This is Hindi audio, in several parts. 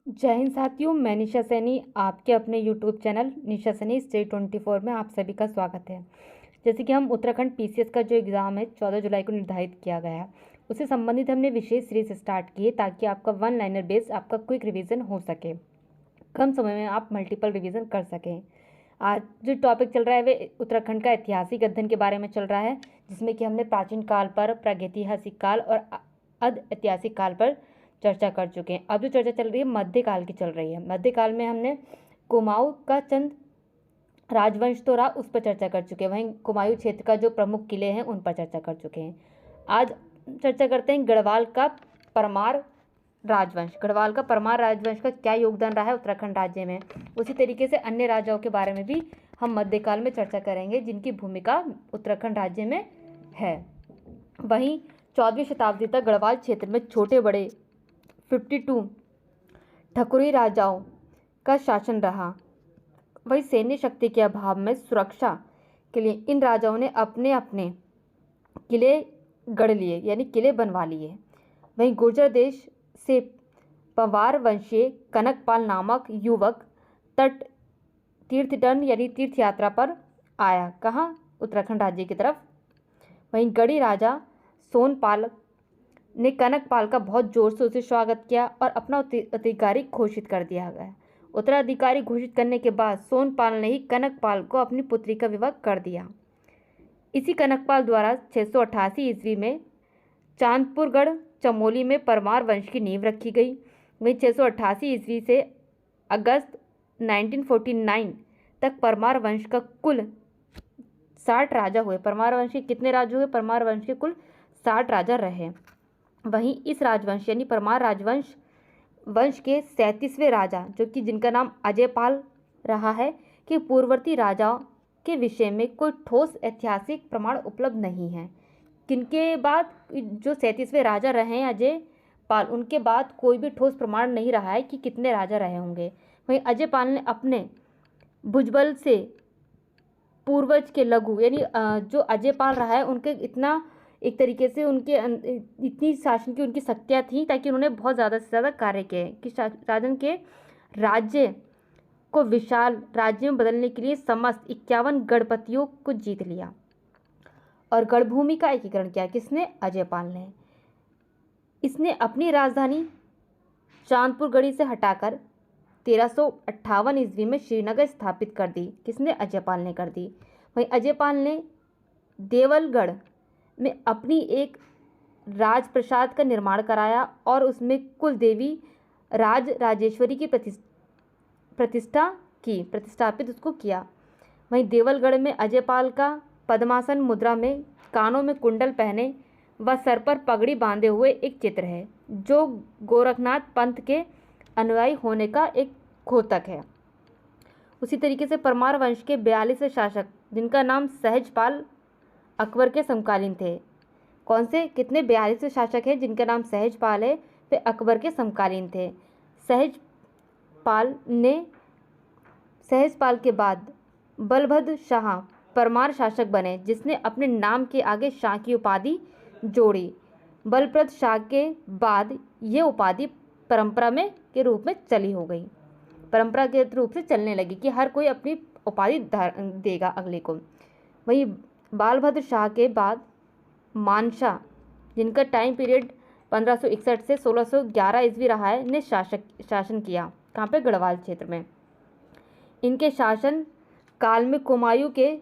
जय हिंद साथियों, मैं निशा सैनी आपके अपने यूट्यूब चैनल निशा सैनी स्टेट 24 में आप सभी का स्वागत है। जैसे कि हम उत्तराखंड पीसीएस का जो एग्ज़ाम है 14 जुलाई को निर्धारित किया गया है, उससे संबंधित हमने विशेष सीरीज स्टार्ट की है ताकि आपका वन लाइनर बेस्ड आपका क्विक रिवीजन हो सके, कम समय में आप मल्टीपल रिवीजन कर सकें। आज जो टॉपिक चल रहा है वे उत्तराखंड का ऐतिहासिक अध्ययन के बारे में चल रहा है, जिसमें कि हमने प्राचीन काल पर, प्रागैतिहासिक काल और अध ऐतिहासिक काल पर चर्चा कर चुके हैं। अब जो चर्चा चल रही है मध्यकाल की चल रही है। मध्यकाल में हमने कुमाऊं का चंद राजवंश तो रहा, उस पर चर्चा कर चुके हैं। वहीं कुमाऊं क्षेत्र का जो प्रमुख किले हैं उन पर चर्चा कर चुके हैं। आज चर्चा करते हैं गढ़वाल का परमार राजवंश। गढ़वाल का परमार राजवंश का क्या योगदान रहा है उत्तराखंड राज्य में। उसी तरीके से अन्य राजाओं के बारे में भी हम मध्यकाल में चर्चा करेंगे, जिनकी भूमिका उत्तराखंड राज्य में है। वहीं 14वीं शताब्दी तक गढ़वाल क्षेत्र में छोटे बड़े 52 ठकुरी राजाओं का शासन रहा। वही सैन्य शक्ति के अभाव में सुरक्षा के लिए इन राजाओं ने अपने अपने किले गढ़ लिए, यानी किले बनवा लिए। वहीं गुर्जर देश से पंवार वंशीय कनकपाल नामक युवक तट तीर्थटन यानी तीर्थ यात्रा पर आया। कहाँ? उत्तराखंड राज्य की तरफ। वहीं गढ़ी राजा सोनपाल ने कनकपाल का बहुत जोर से उसे स्वागत किया और अपना उत्तराधिकारी घोषित कर दिया गया। उत्तराधिकारी घोषित करने के बाद सोनपाल ने ही कनकपाल को अपनी पुत्री का विवाह कर दिया। इसी कनकपाल द्वारा 688 ईस्वी में चांदपुरगढ़ चमोली में परमार वंश की नींव रखी गई। वहीं 688 ईस्वी से अगस्त 1949 तक परमार वंश का कुल 60 राजा हुए। परमार वंश के कितने राजा हुए? परमार वंश के कुल 60 राजा रहे। वहीं इस राजवंश यानी परमार राजवंश वंश के 37वें राजा, जो कि जिनका नाम अजयपाल रहा है, कि पूर्ववर्ती राजाओं के विषय में कोई ठोस ऐतिहासिक प्रमाण उपलब्ध नहीं है। किनके बाद जो 37वें राजा रहे हैं अजयपाल, उनके बाद कोई भी ठोस प्रमाण नहीं रहा है कि कितने राजा रहे होंगे। वहीं अजयपाल ने अपने भुजबल से पूर्वज के लघु यानी जो अजयपाल रहा है उनके इतना एक तरीके से उनके इतनी शासन की उनकी शक्तियाँ थी ताकि उन्होंने बहुत ज़्यादा से ज़्यादा कार्य किए कि शासन के राज्य को विशाल राज्य में बदलने के लिए समस्त 51 गणपतियों को जीत लिया और गढ़भूमि का एकीकरण किया। किसने? अजयपाल ने। इसने अपनी राजधानी चांदपुर गढ़ी से हटाकर 1358 ईस्वी में श्रीनगर स्थापित कर दी। किसने? अजयपाल ने कर दी। वहीं अजयपाल ने देवलगढ़ में अपनी एक राजप्रसाद का निर्माण कराया और उसमें कुल देवी राज राजेश्वरी की प्रतिष्ठापित उसको किया। वहीं देवलगढ़ में अजयपाल का पद्मासन मुद्रा में कानों में कुंडल पहने व सर पर पगड़ी बांधे हुए एक चित्र है, जो गोरखनाथ पंथ के अनुयायी होने का एक द्योतक है। उसी तरीके से परमार वंश के 42वें शासक, जिनका नाम सहजपाल, अकबर के समकालीन थे। कौन से? कितने? 42वें शासक हैं जिनका नाम सहजपाल है, वे अकबर के समकालीन थे। सहजपाल के बाद बलभद्र शाह परमार शासक बने, जिसने अपने नाम के आगे शाह की उपाधि जोड़ी। बलभद्र शाह के बाद ये उपाधि परंपरा में के रूप में चली हो गई, परंपरा के रूप से चलने लगी कि हर कोई अपनी उपाधि देगा अगले को। वहीं बालभद्र शाह के बाद मानशाह, जिनका टाइम पीरियड 1561 से 1611 ईस्वी रहा है, ने शासन किया। कहाँ पे? गढ़वाल क्षेत्र में। इनके शासन काल में कुमायूं के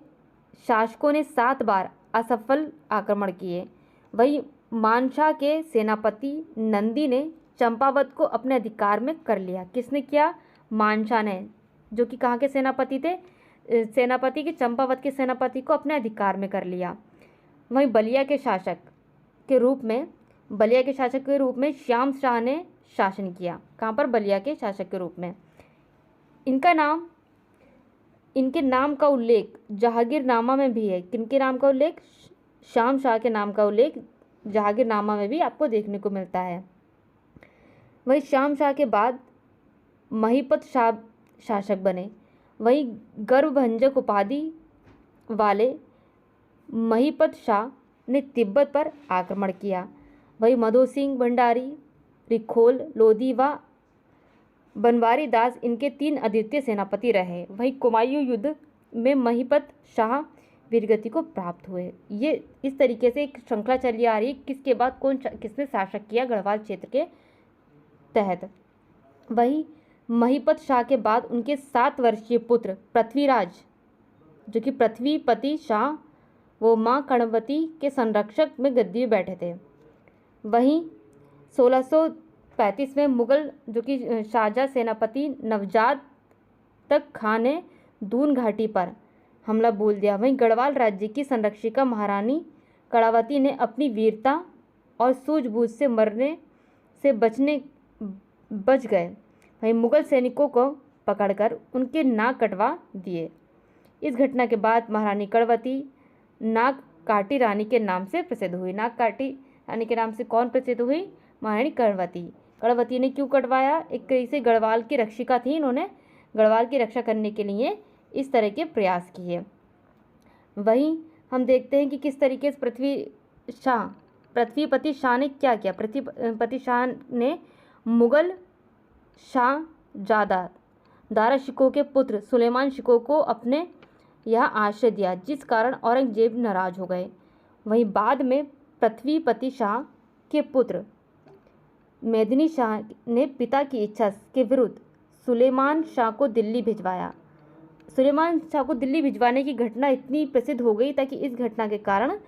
शासकों ने 7 बार असफल आक्रमण किए। वहीं मानशाह के सेनापति नंदी ने चंपावत को अपने अधिकार में कर लिया। किसने किया? मानशाह ने, जो कि कहाँ के सेनापति थे? सेनापति के चंपावत के सेनापति को अपने अधिकार में कर लिया। वहीं बलिया के शासक के रूप में श्याम शाह ने शासन किया। कहाँ पर? बलिया के शासक के रूप में। इनके नाम का उल्लेख जहांगीरनामा में भी है। किनके नाम का उल्लेख? श्याम शाह के नाम का उल्लेख जहांगीरनामा में भी आपको देखने को मिलता है। वहीं श्याम शाह के बाद महीपत शाह शासक बने। वहीं गर्वभंजक उपाधि वाले महीपत शाह ने तिब्बत पर आक्रमण किया। वहीं मधो सिंह भंडारी, रिखोल लोधी व बनवारी दास इनके 3 अद्वितीय सेनापति रहे। वहीं कुमायूं युद्ध में महिपत शाह वीरगति को प्राप्त हुए। ये इस तरीके से एक श्रृंखला चली आ रही, किसके बाद किसने शासक किया गढ़वाल क्षेत्र के तहत। वहीं महिपत शाह के बाद उनके 7 वर्षीय पुत्र पृथ्वीराज, जो कि पृथ्वीपति शाह, वो माँ कर्णवती के संरक्षक में गद्दी में बैठे थे। वहीं 1635 में मुगल जो कि शाहजहाँ सेनापति नवजात तक खान ने दून घाटी पर हमला बोल दिया। वहीं गढ़वाल राज्य की संरक्षिका महारानी कड़ावती ने अपनी वीरता और सूझबूझ से मरने से बच गए। वहीं मुगल सैनिकों को पकड़कर उनके नाक कटवा दिए। इस घटना के बाद महारानी कड़ावती नाग काटी रानी के नाम से प्रसिद्ध हुई। नाग काटी रानी के नाम से कौन प्रसिद्ध हुई? महारानी कड़ावती। कड़ावती ने क्यों कटवाया? एक तरीके से गढ़वाल की रक्षिका थी, इन्होंने गढ़वाल की रक्षा करने के लिए इस तरह के प्रयास किए। वहीं हम देखते हैं कि किस तरीके से पृथ्वीपति शाह ने क्या किया। पृथ्वीपति शाह ने मुगल शाहजादा दारा शिकोह के पुत्र सुलेमान शिकोह को अपने यहाँ आश्रय दिया, जिस कारण औरंगजेब नाराज हो गए। वहीं बाद में पृथ्वीपति शाह के पुत्र मेदिनी शाह ने पिता की इच्छा के विरुद्ध सुलेमान शाह को दिल्ली भिजवाया। सुलेमान शाह को दिल्ली भिजवाने की घटना इतनी प्रसिद्ध हो गई ताकि इस घटना के कारण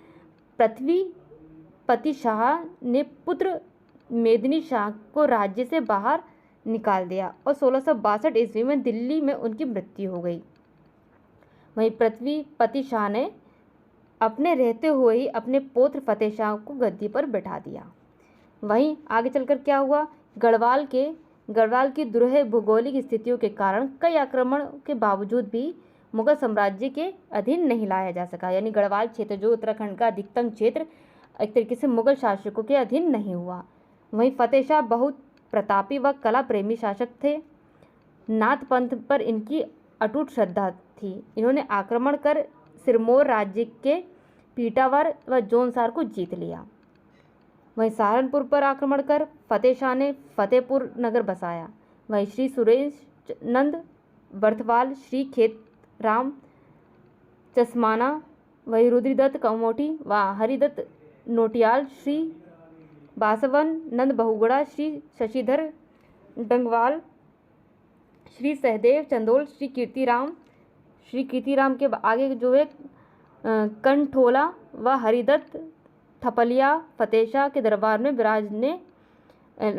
पृथ्वीपति शाह ने पुत्र मेदिनी शाह को राज्य से बाहर निकाल दिया और 1662 ईस्वी में दिल्ली में उनकी मृत्यु हो गई। वहीं पृथ्वीपति शाह ने अपने रहते हुए ही अपने पौत्र फतेह शाह को गद्दी पर बैठा दिया। वहीं आगे चलकर क्या हुआ? गढ़वाल की दुरूह भौगोलिक स्थितियों के कारण कई आक्रमण के बावजूद भी मुगल साम्राज्य के अधीन नहीं लाया जा सका। यानी गढ़वाल क्षेत्र जो उत्तराखंड का अधिकतम क्षेत्र एक तरीके से मुगल शासकों के अधीन नहीं हुआ। वहीं फतेह शाह बहुत प्रतापी व कला प्रेमी शासक थे। नाथ पंथ पर इनकी अटूट श्रद्धा थी। इन्होंने आक्रमण कर सिरमौर राज्य के पीटावर व जौनसार को जीत लिया। वहीं सहारनपुर पर आक्रमण कर फतेह शाह ने फतेहपुर नगर बसाया। वहीं श्री सुरेश नंद बर्थवाल, श्री खेतराम चस्माना, वहीं रुद्रदत्त कमोटी व हरिदत्त नोटियाल, श्री बासवन नंद बहुगुड़ा, श्री शशिधर डंगवाल, श्री सहदेव चंदोल, श्री कीर्तिराम के आगे जो है कंठोला व हरिदत्त थपलिया फतेह शाह के दरबार में विराजने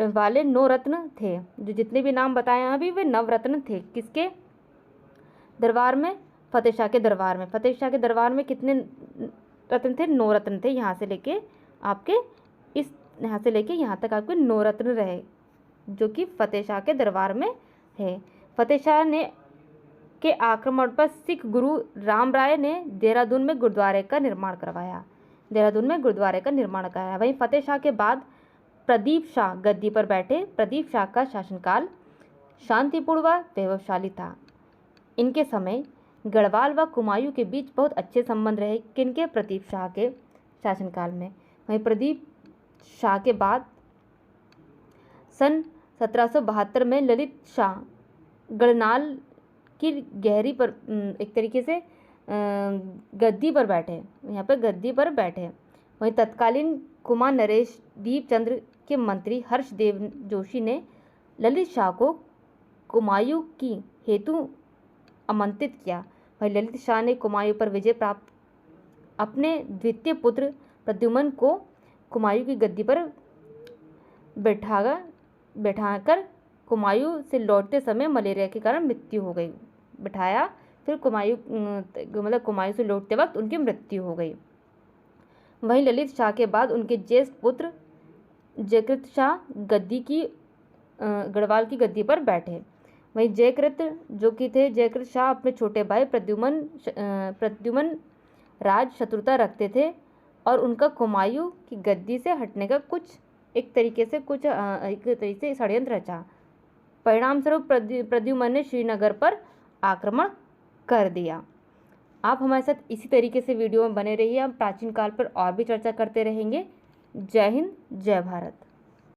वाले 9 रत्न थे। जो जितने भी नाम बताए हैं अभी वे 9 रत्न थे। किसके दरबार में? फतेह शाह के दरबार में। फतेह शाह के दरबार में कितने रत्न थे? 9 रत्न थे। यहाँ से लेके यहाँ तक आपके 9 रत्न रहे, जो कि फतेह शाह के दरबार में है। फतेह शाह ने के आक्रमण पर सिख गुरु राम राय ने देहरादून में गुरुद्वारे का निर्माण कराया। वहीं फतेह शाह के बाद प्रदीप शाह गद्दी पर बैठे। प्रदीप शाह का शासनकाल शांतिपूर्ण व वैभवशाली था। इनके समय गढ़वाल व कुमायूं के बीच बहुत अच्छे संबंध रहे। किनके? प्रदीप शाह के शासनकाल में। वहीं प्रदीप शाह के बाद सन 1772 में ललित शाह गढ़नाल की गहरी पर एक तरीके से गद्दी पर बैठे। वहीं तत्कालीन कुमार नरेश दीपचंद्र के मंत्री हर्षदेव जोशी ने ललित शाह को कुमायूं की हेतु आमंत्रित किया। वहीं ललित शाह ने कुमायूं पर विजय प्राप्त अपने द्वितीय पुत्र प्रद्युम्न को कुमायूं की गद्दी पर बैठाकर कुमायूं से लौटते समय मलेरिया के कारण मृत्यु हो गई। फिर कुमायूं से लौटते वक्त उनकी मृत्यु हो गई। वहीं ललित शाह के बाद उनके ज्येष्ठ पुत्र जयकृत शाह गढ़वाल की गद्दी पर बैठे। वहीं जयकृत शाह अपने छोटे भाई प्रद्युम्न राज शत्रुता रखते थे और उनका कुमायूं की गद्दी से हटने का एक तरीके से षड्यंत्र रचा। परिणाम स्वरूप प्रद्युम्न ने श्रीनगर पर आक्रमण कर दिया। आप हमारे साथ इसी तरीके से वीडियो में बने रहिए। हम प्राचीन काल पर और भी चर्चा करते रहेंगे। जय हिंद, जय भारत।